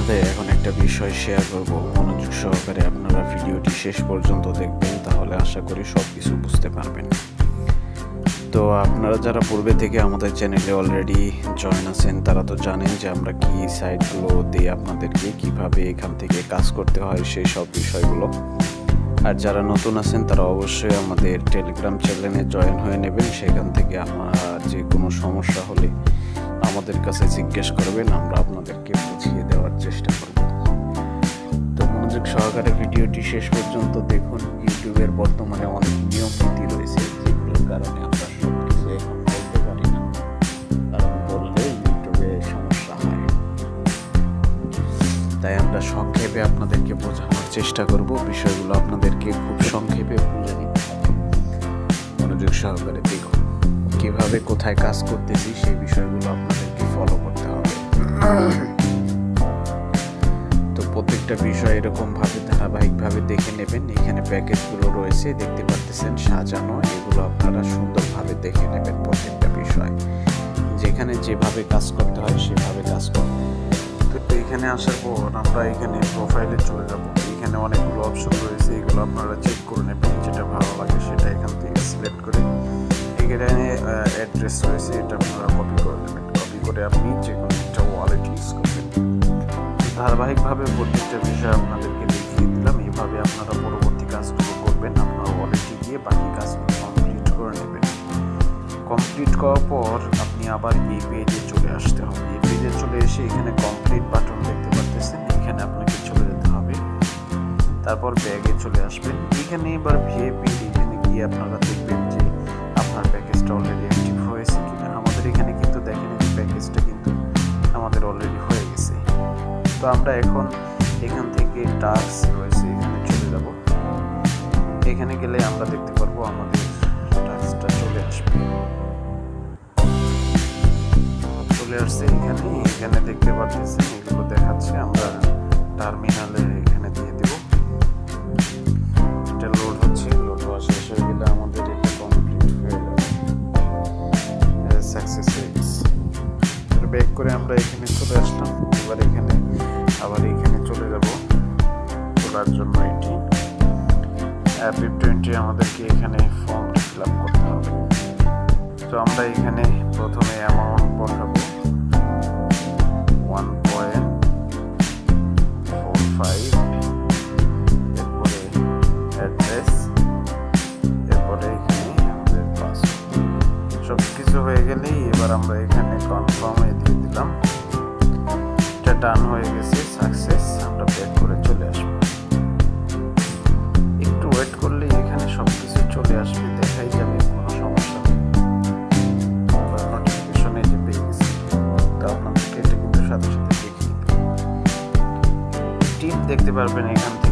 সাথে এখন একটা বিষয় শেয়ার করব, মনোযোগ সহকারে আপনারা ভিডিওটি শেষ পর্যন্ত দেখবেন, তাহলে আশা করি সব কিছু বুঝতে পারবেন। তো আপনারা যারা পূর্বে থেকে আমাদের চ্যানেলে অলরেডি জয়েন আছেন তারা তো জানেন যে আমরা কি সাইটগুলো দিয়ে আপনাদেরকে কিভাবে এখান থেকে কাজ করতে হয় সেই সব বিষয়গুলো। আর যারা নতুন আছেন তারা অবশ্যই আমাদের টেলিগ্রাম চ্যানেলে জয়েন হয়ে নেবেন। সেখান থেকে আমার যে কোনো সমস্যা হলে আমাদের কাছে জিজ্ঞেস করবেন, আমরা আপনাদেরকে বুঝিয়ে দেওয়ার চেষ্টা করব। তো মনোযোগ সহকারে ভিডিওটি শেষ পর্যন্ত দেখুন। ইউটিউবের বর্তমানে অনেক নিয়ম নীতি রয়েছে যেগুলোর কারণে আমরা সব কিছু এখন বলতে পারি না, কারণ বললে ইউটিউবে সমস্যা হয়। তাই আমরা সংক্ষেপে আপনাদেরকে বোঝানোর চেষ্টা করব, বিষয়গুলো আপনাদেরকে খুব সংক্ষেপে বুঝে নিতে হবে। মনোযোগ সহকারে দেখুন কিভাবে কোথায় কাজ করতেছি সেই বিষয়গুলো আপনাদেরকে ফলো করতে হবে। তো প্রত্যেকটা বিষয় এরকম ভাবে ধারাবাহিকভাবে দেখে নেবেন। এখানে প্যাকেজগুলো রয়েছে দেখতে পাচ্ছেন সাজানো, এগুলো আপনারা সুন্দরভাবে দেখে নেবেন। প্রত্যেকটা বিষয় যেখানে যেভাবে কাজ করতে হয় সেভাবে কাজ করবেন। তো এখানে আসার পর আমরা এখানে প্রোফাইলে চলে যাব। এখানে অনেকগুলো অপশন রয়েছে, এগুলো আপনারা চেক করে নেবেন, যেটা ভালো লাগে সেটা এখান থেকে সিলেক্ট করে এখানে অ্যাড্রেস রয়েছে, এটা আপনারা কপি করে নেবেন। কপি করে আপনি যে কোনো একটা ওয়ালেট ইউজ করবেন। ধারাবাহিকভাবে প্রত্যেকটা বিষয় আপনাদেরকে দেখিয়ে দিলাম। এইভাবে আপনারা পরবর্তী কাজগুলো করবেন। আপনার ওয়ালেটে গিয়ে বাকি কাজগুলো কমপ্লিট করে নেবেন। কমপ্লিট করার পর আপনি আবার এই পেজে চলে আসতে হবে। এই পেজে চলে এসে এখানে কমপ্লিট বাটন দেখতে পাচ্ছেন, এখানে আপনাকে চলে যেতে হবে। তারপর ব্যাগে চলে আসবেন। এখানে এবার ভিআইপি এখানে গিয়ে আপনারা দেখবেন যে আপনার প্যাকেজটা অলরেডি অ্যাক্টিভ হয়েছে কিনা। আমাদের এখানে কিন্তু দেখেন যে প্যাকেজটা কিন্তু আমাদের অলরেডি হয়ে গেছে। তো আমরা এখন এখান থেকে টাস্ক রয়েছে এখানে চলে যাব। এখানে গেলে আমরা দেখতে পারবো আমাদের টাস্কটা চলে আসবে। চলে আসছে এখানে দেখতে পাচ্ছেন এগুলো দেখাচ্ছে। আমরা টার্মিনালে এখানে দিয়ে দেব। এটা লোড হচ্ছে, লোড হওয়া শেষ হয়ে গেলে আমাদের এটা কমপ্লিট হয়ে যাবে, সাকসেস হয়ে গেছে। ব্যাক করে আমরা এখানে চলে আসলাম। এবার এখানে আবার এখানে চলে যাব তোলার জন্য। এটি BIP20 আমাদেরকে এখানে ফর্মটি ফিল আপ করতে হবে। তো আমরা এখানে প্রথমে অ্যামাউন্ট বসাবো 1.45, এরপরে অ্যাড্রেস, এরপরে এখানে আমাদের পাসওয়ার্ড। সব কিছু হয়ে গেলেই এবার আমরা এখানে কনফার্মে দিয়ে দিলাম। এটা ডান হয়ে গেছে, সাকসেস। আমরা ব্যাক করে চলে আসবো। একটু ওয়েট করলে এখানে সব কিছু চলে আসবে, দেখাই যাবে, কোনো সমস্যা নেই। নোটিফিকেশনে যে পেয়ে গেছি, তো আপনাদেরকে এটা কিন্তু সাথে সাথে দেখিয়ে টিপ দেখতে পারবেন এখান থেকে।